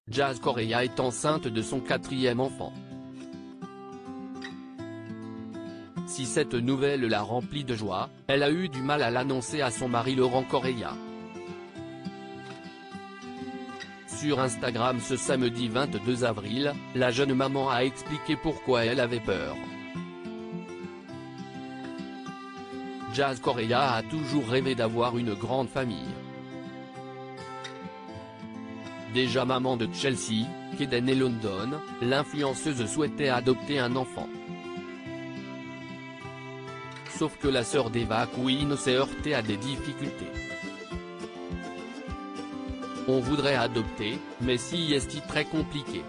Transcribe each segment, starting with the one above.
Jazz Correa est enceinte de son 4e enfant. Si cette nouvelle la remplit de joie, elle a eu du mal à l'annoncer à son mari Laurent Correa. Sur Instagram ce samedi 22 avril, la jeune maman a expliqué pourquoi elle avait peur. Jazz Correa a toujours rêvé d'avoir une grande famille. Déjà maman de Chelsea, Kaden et London, l'influenceuse souhaitait adopter un enfant. Sauf que la sœur d'Eva Queen s'est heurtée à des difficultés. On voudrait adopter, mais si est très compliqué.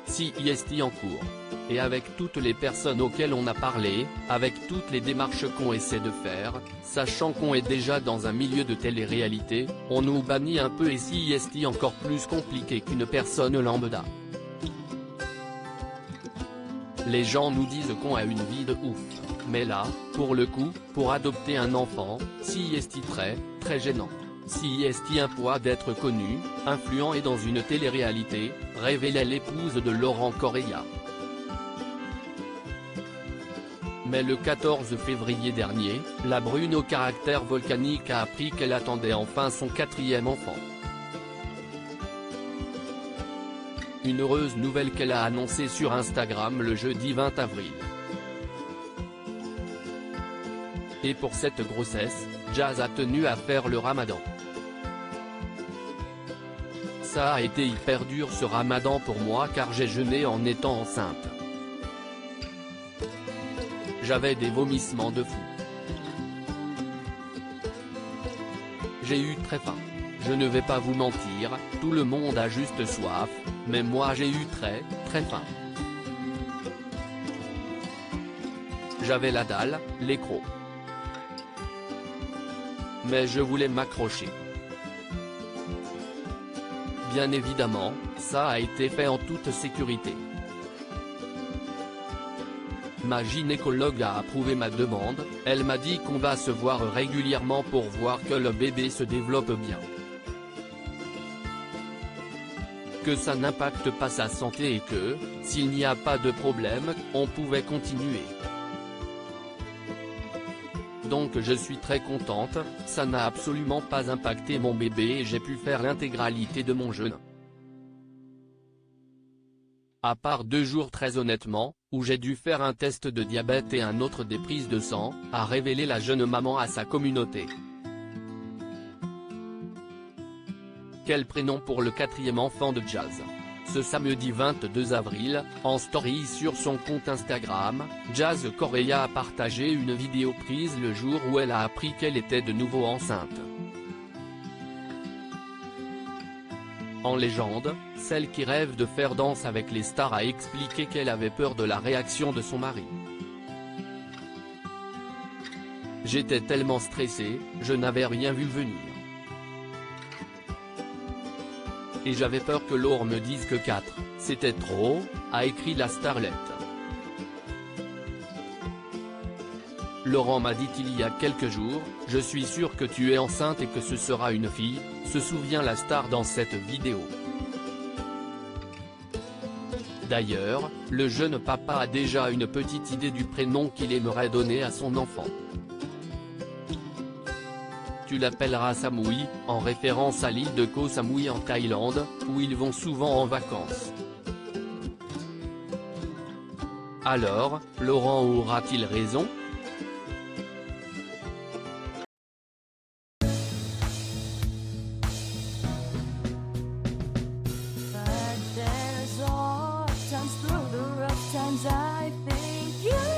Si est en cours. Et avec toutes les personnes auxquelles on a parlé, avec toutes les démarches qu'on essaie de faire, sachant qu'on est déjà dans un milieu de télé-réalité, on nous bannit un peu et si est encore plus compliqué qu'une personne lambda. Les gens nous disent qu'on a une vie de ouf, mais là, pour le coup, pour adopter un enfant, si est très gênant. Si est un poids d'être connu, influent et dans une télé-réalité, révélait l'épouse de Laurent Correa. Mais le 14 février dernier, la brune au caractère volcanique a appris qu'elle attendait enfin son 4e enfant. Une heureuse nouvelle qu'elle a annoncée sur Instagram le jeudi 20 avril. Et pour cette grossesse, Jazz a tenu à faire le ramadan. Ça a été hyper dur ce ramadan pour moi car j'ai jeûné en étant enceinte. J'avais des vomissements de fou. J'ai eu très faim. Je ne vais pas vous mentir, tout le monde a juste soif, mais moi j'ai eu très faim. J'avais la dalle, les crocs. Mais je voulais m'accrocher. Bien évidemment, ça a été fait en toute sécurité. Ma gynécologue a approuvé ma demande, elle m'a dit qu'on va se voir régulièrement pour voir que le bébé se développe bien. Que ça n'impacte pas sa santé et que, s'il n'y a pas de problème, on pouvait continuer. Donc je suis très contente, ça n'a absolument pas impacté mon bébé et j'ai pu faire l'intégralité de mon jeûne. À part 2 jours très honnêtement, où j'ai dû faire un test de diabète et un autre des prises de sang, a révélé la jeune maman à sa communauté. Quel prénom pour le 4e enfant de Jazz? Ce samedi 22 avril, en story sur son compte Instagram, Jazz Correa a partagé une vidéo prise le jour où elle a appris qu'elle était de nouveau enceinte. En légende, celle qui rêve de faire Danse avec les stars a expliqué qu'elle avait peur de la réaction de son mari. J'étais tellement stressée, je n'avais rien vu venir. Et j'avais peur que Laure me dise que 4, c'était trop, a écrit la starlette. Laurent m'a dit il y a quelques jours, je suis sûr que tu es enceinte et que ce sera une fille, se souvient la star dans cette vidéo. D'ailleurs, le jeune papa a déjà une petite idée du prénom qu'il aimerait donner à son enfant. Tu l'appelleras Samui, en référence à l'île de Koh Samui en Thaïlande, où ils vont souvent en vacances. Alors, Laurent aura-t-il raison? Times through the rough times, I think you